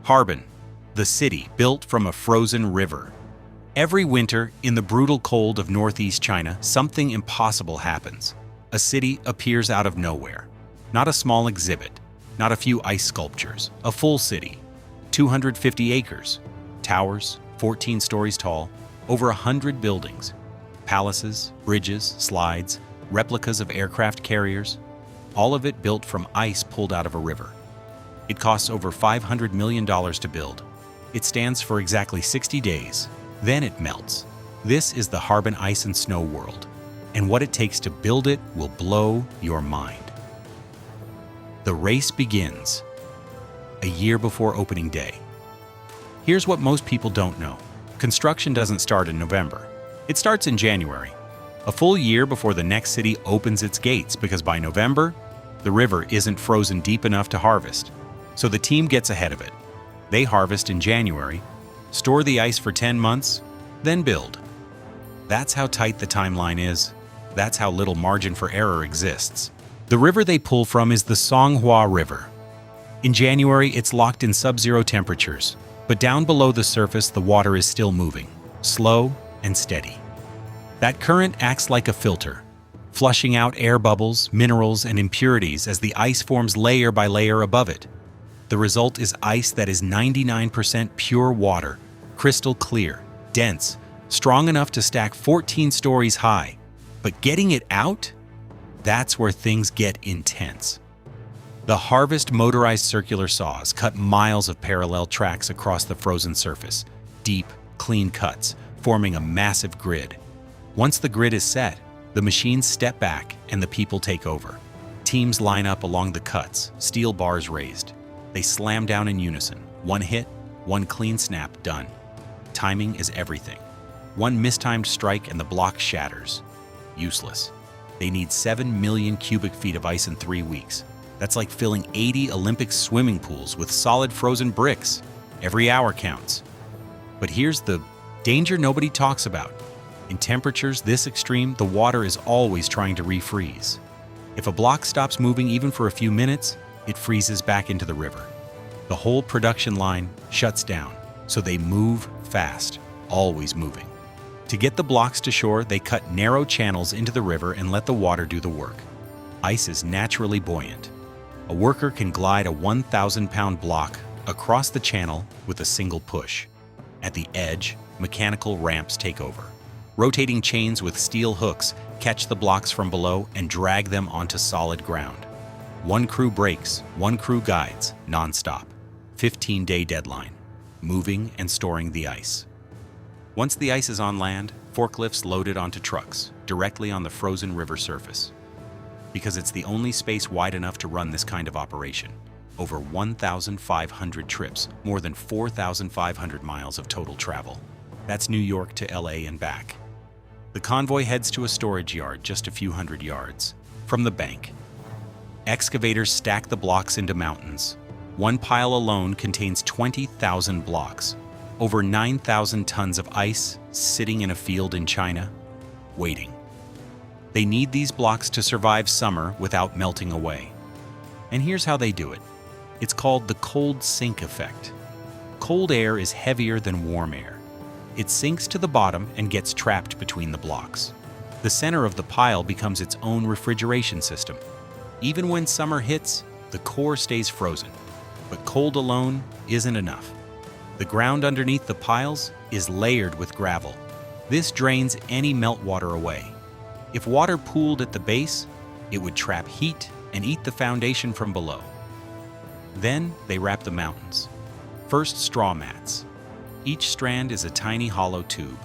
Harbin, the city built from a frozen river. Every winter, in the brutal cold of northeast China, something impossible happens. A city appears out of nowhere. Not a small exhibit, not a few ice sculptures, a full city. 250 acres, towers, 14 stories tall, over 100 buildings, palaces, bridges, slides, replicas of aircraft carriers, all of it built from ice pulled out of a river. It costs over $500 million to build. It stands for exactly 60 days. Then it melts. This is the Harbin ice and snow world, and what it takes to build it will blow your mind. The race begins a year before opening day. Here's what most people don't know. Construction doesn't start in November. It starts in January, a full year before the next city opens its gates, because by November, the river isn't frozen deep enough to harvest. So the team gets ahead of it. They harvest in January, store the ice for 10 months, then build. That's how tight the timeline is. That's how little margin for error exists. The river they pull from is the Songhua River. In January, it's locked in sub-zero temperatures, but down below the surface, the water is still moving, slow and steady. That current acts like a filter, flushing out air bubbles, minerals, and impurities as the ice forms layer by layer above it. The result is ice that is 99% pure water, crystal clear, dense, strong enough to stack 14 stories high. But getting it out? That's where things get intense. The Harvest motorized circular saws cut miles of parallel tracks across the frozen surface, deep, clean cuts, forming a massive grid. Once the grid is set, the machines step back and the people take over. Teams line up along the cuts, steel bars raised. They slam down in unison. One hit, one clean snap, done. Timing is everything. One mistimed strike and the block shatters. Useless. They need 7 million cubic feet of ice in 3 weeks. That's like filling 80 Olympic swimming pools with solid frozen bricks. Every hour counts. But here's the danger nobody talks about. In temperatures this extreme, the water is always trying to refreeze. If a block stops moving even for a few minutes, it freezes back into the river. The whole production line shuts down, so they move fast, always moving. To get the blocks to shore, they cut narrow channels into the river and let the water do the work. Ice is naturally buoyant. A worker can glide a 1,000-pound block across the channel with a single push. At the edge, mechanical ramps take over. Rotating chains with steel hooks catch the blocks from below and drag them onto solid ground. One crew brakes, one crew guides, non-stop. 15-day deadline, moving and storing the ice. Once the ice is on land, forklifts load it onto trucks, directly on the frozen river surface. Because it's the only space wide enough to run this kind of operation. Over 1,500 trips, more than 4,500 miles of total travel. That's New York to LA and back. The convoy heads to a storage yard just a few hundred yards from the bank. Excavators stack the blocks into mountains. One pile alone contains 20,000 blocks, over 9,000 tons of ice sitting in a field in China, waiting. They need these blocks to survive summer without melting away. And here's how they do it. It's called the cold sink effect. Cold air is heavier than warm air. It sinks to the bottom and gets trapped between the blocks. The center of the pile becomes its own refrigeration system. Even when summer hits, the core stays frozen. But cold alone isn't enough. The ground underneath the piles is layered with gravel. This drains any meltwater away. If water pooled at the base, it would trap heat and eat the foundation from below. Then they wrap the mountains. First, straw mats. Each strand is a tiny hollow tube.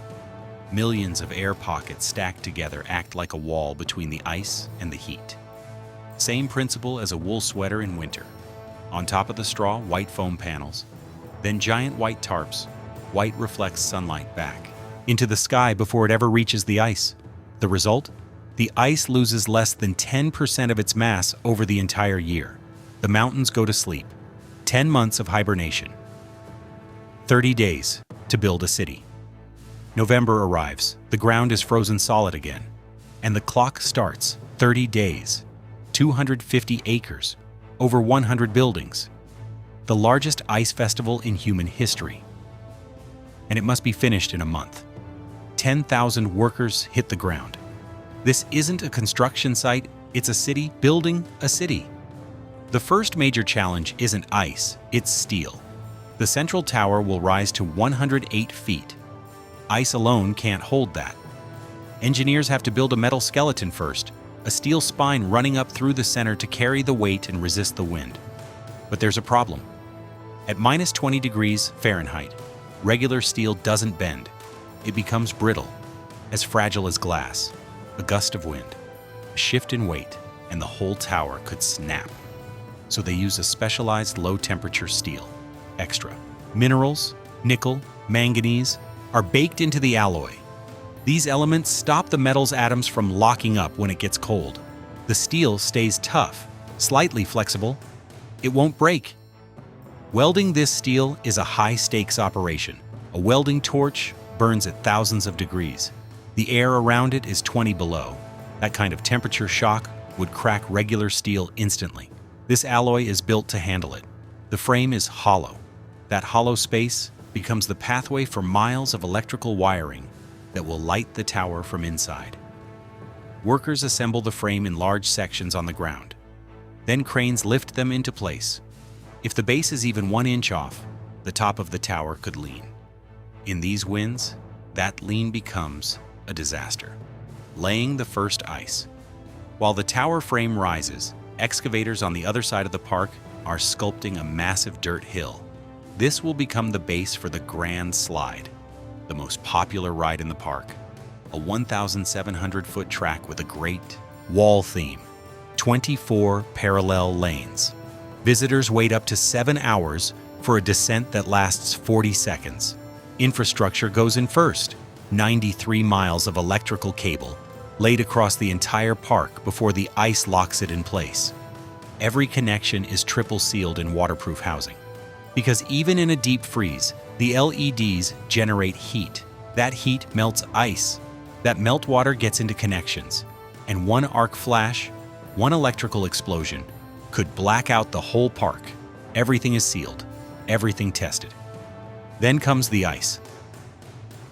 Millions of air pockets stacked together act like a wall between the ice and the heat. Same principle as a wool sweater in winter. On top of the straw, white foam panels. Then giant white tarps. White reflects sunlight back into the sky before it ever reaches the ice. The result? The ice loses less than 10% of its mass over the entire year. The mountains go to sleep. 10 months of hibernation. 30 days to build a city. November arrives. The ground is frozen solid again. And the clock starts. 30 days. 250 acres. Over 100 buildings. the largest ice festival in human history. And it must be finished in a month. 10,000 workers hit the ground. This isn't a construction site, it's a city building a city. The first major challenge isn't ice, it's steel. The central tower will rise to 108 feet. Ice alone can't hold that. Engineers have to build a metal skeleton first, a steel spine running up through the center to carry the weight and resist the wind. But there's a problem. At minus 20 degrees Fahrenheit, regular steel doesn't bend. It becomes brittle, as fragile as glass. A gust of wind, a shift in weight, and the whole tower could snap. So they use a specialized low-temperature steel. Extra. Minerals, nickel, manganese, are baked into the alloy. These elements stop the metal's atoms from locking up when it gets cold. The steel stays tough, slightly flexible. It won't break. Welding this steel is a high-stakes operation. A welding torch burns at thousands of degrees. The air around it is 20 below. That kind of temperature shock would crack regular steel instantly. This alloy is built to handle it. The frame is hollow. That hollow space becomes the pathway for miles of electrical wiring that will light the tower from inside. Workers assemble the frame in large sections on the ground. Then cranes lift them into place. If the base is even 1 inch off, the top of the tower could lean. In these winds, that lean becomes a disaster. Laying the first ice. While the tower frame rises, excavators on the other side of the park are sculpting a massive dirt hill. This will become the base for the Grand Slide, the most popular ride in the park. A 1,700-foot track with a great wall theme, 24 parallel lanes. Visitors wait up to 7 hours for a descent that lasts 40 seconds. Infrastructure goes in first. 93 miles of electrical cable laid across the entire park before the ice locks it in place. Every connection is triple sealed in waterproof housing. Because even in a deep freeze, the LEDs generate heat. That heat melts ice. That meltwater gets into connections. And one arc flash, one electrical explosion, could black out the whole park. Everything is sealed. Everything tested. Then comes the ice.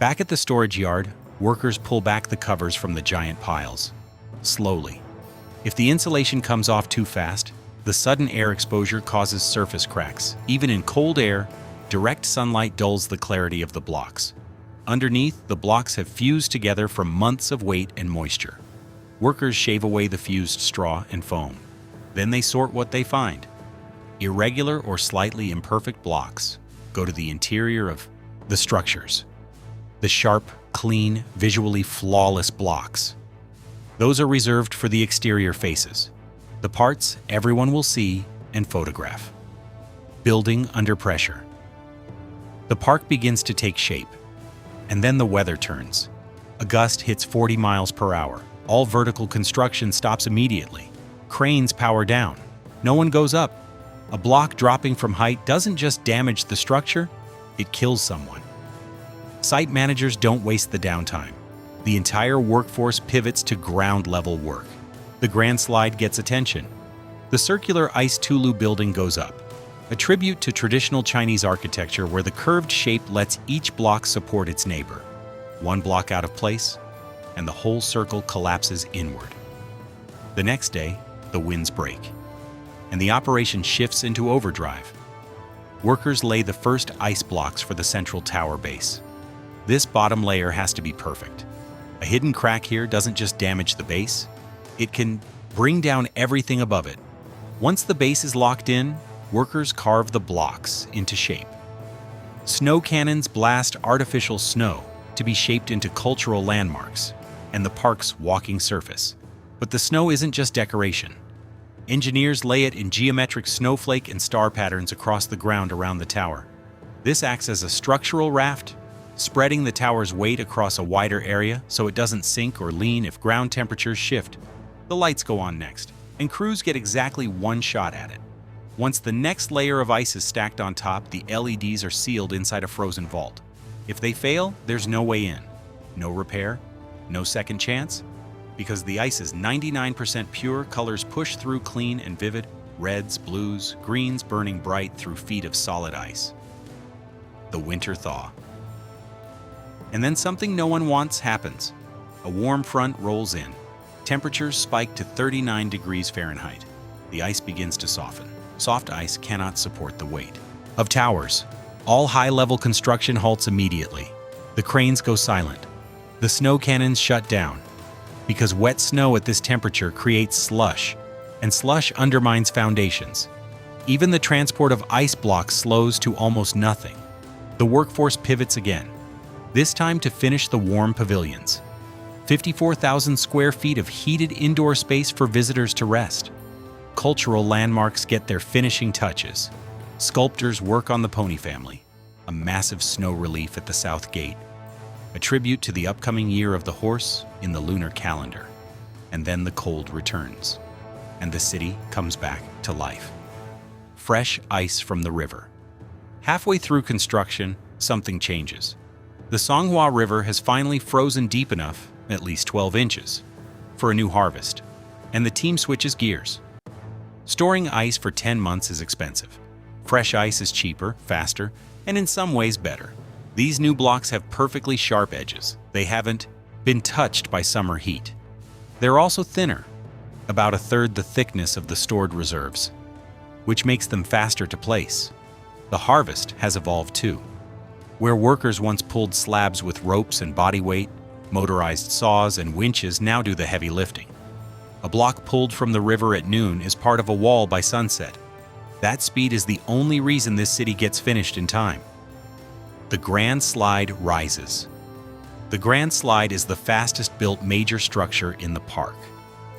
Back at the storage yard, workers pull back the covers from the giant piles. Slowly. If the insulation comes off too fast, the sudden air exposure causes surface cracks. Even in cold air, direct sunlight dulls the clarity of the blocks. Underneath, the blocks have fused together from months of weight and moisture. Workers shave away the fused straw and foam. Then they sort what they find. Irregular or slightly imperfect blocks go to the interior of the structures. The sharp, clean, visually flawless blocks. Those are reserved for the exterior faces, the parts everyone will see and photograph. Building under pressure. The park begins to take shape, and then the weather turns. A gust hits 40 miles per hour. All vertical construction stops immediately. Cranes power down. No one goes up. A block dropping from height doesn't just damage the structure, it kills someone. Site managers don't waste the downtime. The entire workforce pivots to ground-level work. The Grand Slide gets attention. The circular ice Tulu building goes up, a tribute to traditional Chinese architecture where the curved shape lets each block support its neighbor. One block out of place, and the whole circle collapses inward. The next day, the winds break, and the operation shifts into overdrive. Workers lay the first ice blocks for the central tower base. This bottom layer has to be perfect. A hidden crack here doesn't just damage the base, it can bring down everything above it. Once the base is locked in, workers carve the blocks into shape. Snow cannons blast artificial snow to be shaped into cultural landmarks and the park's walking surface. But the snow isn't just decoration. Engineers lay it in geometric snowflake and star patterns across the ground around the tower. This acts as a structural raft, spreading the tower's weight across a wider area so it doesn't sink or lean if ground temperatures shift. The lights go on next, and crews get exactly one shot at it. Once the next layer of ice is stacked on top, the LEDs are sealed inside a frozen vault. If they fail, there's no way in. No repair, no second chance. Because the ice is 99% pure, colors push through clean and vivid, reds, blues, greens burning bright through feet of solid ice. The winter thaw. And then something no one wants happens. A warm front rolls in. Temperatures spike to 39 degrees Fahrenheit. The ice begins to soften. Soft ice cannot support the weight of towers. All high-level construction halts immediately. The cranes go silent. The snow cannons shut down. Because wet snow at this temperature creates slush, and slush undermines foundations. Even the transport of ice blocks slows to almost nothing. The workforce pivots again, this time to finish the warm pavilions. 54,000 square feet of heated indoor space for visitors to rest. Cultural landmarks get their finishing touches. Sculptors work on the pony family, a massive snow relief at the south gate, a tribute to the upcoming year of the horse in the lunar calendar. And then the cold returns, and the city comes back to life. Fresh ice from the river. Halfway through construction, something changes. The Songhua River has finally frozen deep enough, at least 12 inches, for a new harvest, and the team switches gears. Storing ice for 10 months is expensive. Fresh ice is cheaper, faster, and in some ways better. These new blocks have perfectly sharp edges. They haven't been touched by summer heat. They're also thinner, about a third the thickness of the stored reserves, which makes them faster to place. The harvest has evolved too. Where workers once pulled slabs with ropes and body weight, motorized saws and winches now do the heavy lifting. A block pulled from the river at noon is part of a wall by sunset. That speed is the only reason this city gets finished in time. The Grand Slide rises. The Grand Slide is the fastest built major structure in the park.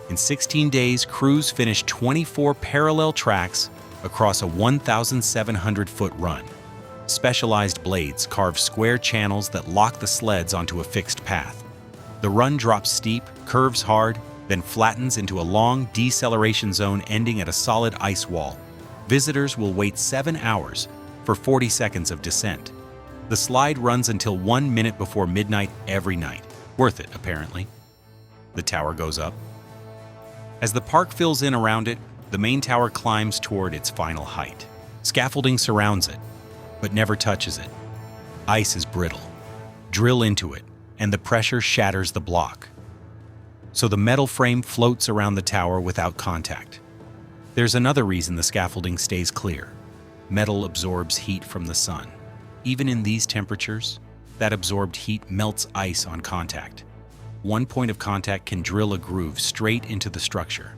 In 16 days, crews finished 24 parallel tracks across a 1,700-foot run. Specialized blades carve square channels that lock the sleds onto a fixed path. The run drops steep, curves hard, then flattens into a long deceleration zone ending at a solid ice wall. Visitors will wait 7 hours for 40 seconds of descent. The slide runs until 1 minute before midnight every night. Worth it, apparently. The tower goes up. As the park fills in around it, the main tower climbs toward its final height. Scaffolding surrounds it, but never touches it. Ice is brittle. Drill into it, and the pressure shatters the block. So the metal frame floats around the tower without contact. There's another reason the scaffolding stays clear. Metal absorbs heat from the sun. Even in these temperatures, that absorbed heat melts ice on contact. One point of contact can drill a groove straight into the structure.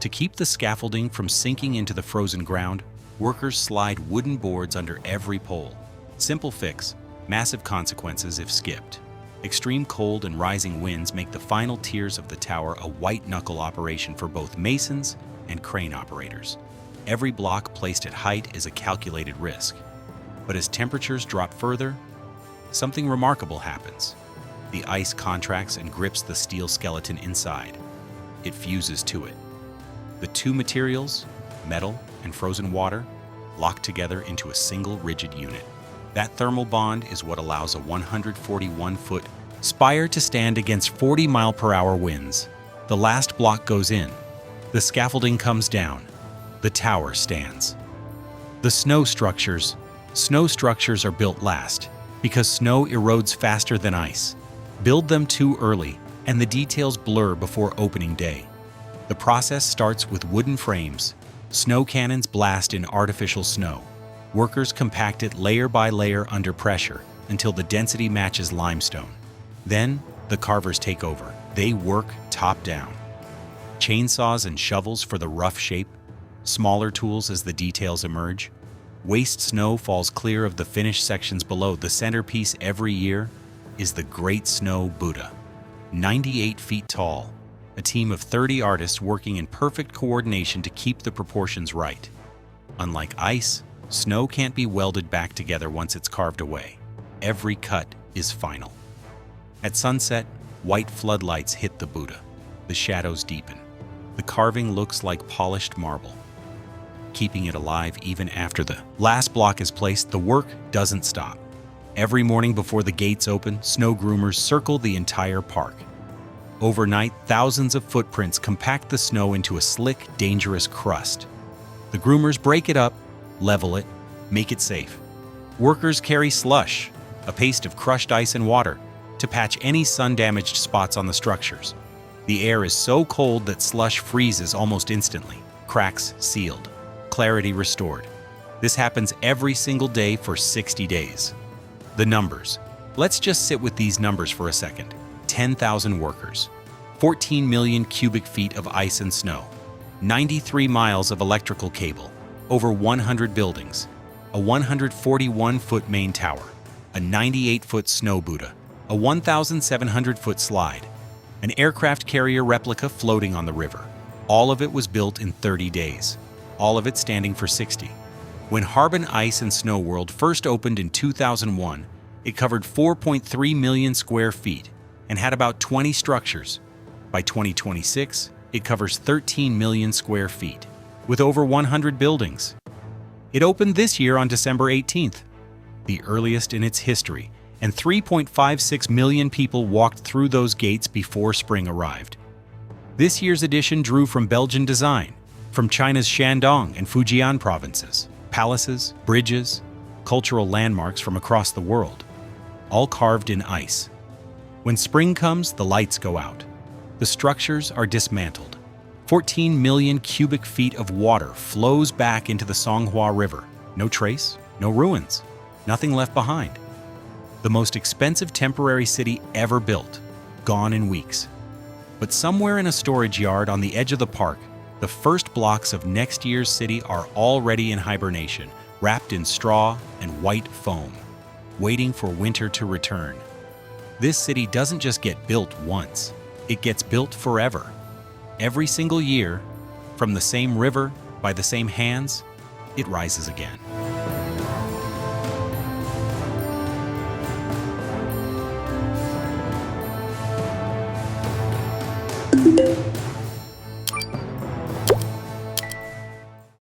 To keep the scaffolding from sinking into the frozen ground, workers slide wooden boards under every pole. Simple fix, massive consequences if skipped. Extreme cold and rising winds make the final tiers of the tower a white-knuckle operation for both masons and crane operators. Every block placed at height is a calculated risk. But as temperatures drop further, something remarkable happens. The ice contracts and grips the steel skeleton inside. It fuses to it. The two materials, metal and frozen water, lock together into a single rigid unit. That thermal bond is what allows a 141-foot spire to stand against 40-mile-per-hour winds. The last block goes in. The scaffolding comes down. The tower stands. The snow structures are built last because snow erodes faster than ice. Build them too early, and the details blur before opening day. The process starts with wooden frames. Snow cannons blast in artificial snow. Workers compact it layer by layer under pressure until the density matches limestone. Then, the carvers take over. They work top down. Chainsaws and shovels for the rough shape, smaller tools as the details emerge. Waste snow falls clear of the finished sections below. The centerpiece every year is the Great Snow Buddha, 98 feet tall, a team of 30 artists working in perfect coordination to keep the proportions right. Unlike ice, snow can't be welded back together once it's carved away. Every cut is final. At sunset, white floodlights hit the Buddha. The shadows deepen. The carving looks like polished marble. Keeping it alive even after the last block is placed, the work doesn't stop. Every morning before the gates open, snow groomers circle the entire park. Overnight, thousands of footprints compact the snow into a slick, dangerous crust. The groomers break it up, level it, make it safe. Workers carry slush, a paste of crushed ice and water, to patch any sun-damaged spots on the structures. The air is so cold that slush freezes almost instantly, cracks sealed, clarity restored. This happens every single day for 60 days. The numbers. Let's just sit with these numbers for a second. 10,000 workers, 14 million cubic feet of ice and snow, 93 miles of electrical cable, over 100 buildings, a 141-foot main tower, a 98-foot snow Buddha, a 1,700-foot slide, an aircraft carrier replica floating on the river. All of it was built in 30 days, all of it standing for 60. When Harbin Ice and Snow World first opened in 2001, it covered 4.3 million square feet and had about 20 structures. By 2026, it covers 13 million square feet, with over 100 buildings. It opened this year on December 18th, the earliest in its history, and 3.56 million people walked through those gates before spring arrived. This year's edition drew from Belgian design, from China's Shandong and Fujian provinces, palaces, bridges, cultural landmarks from across the world, all carved in ice. When spring comes, the lights go out. The structures are dismantled. 14 million cubic feet of water flows back into the Songhua River. No trace, no ruins, nothing left behind. The most expensive temporary city ever built, gone in weeks. But somewhere in a storage yard on the edge of the park, the first blocks of next year's city are already in hibernation, wrapped in straw and white foam, waiting for winter to return. This city doesn't just get built once, it gets built forever. Every single year, from the same river, by the same hands, it rises again.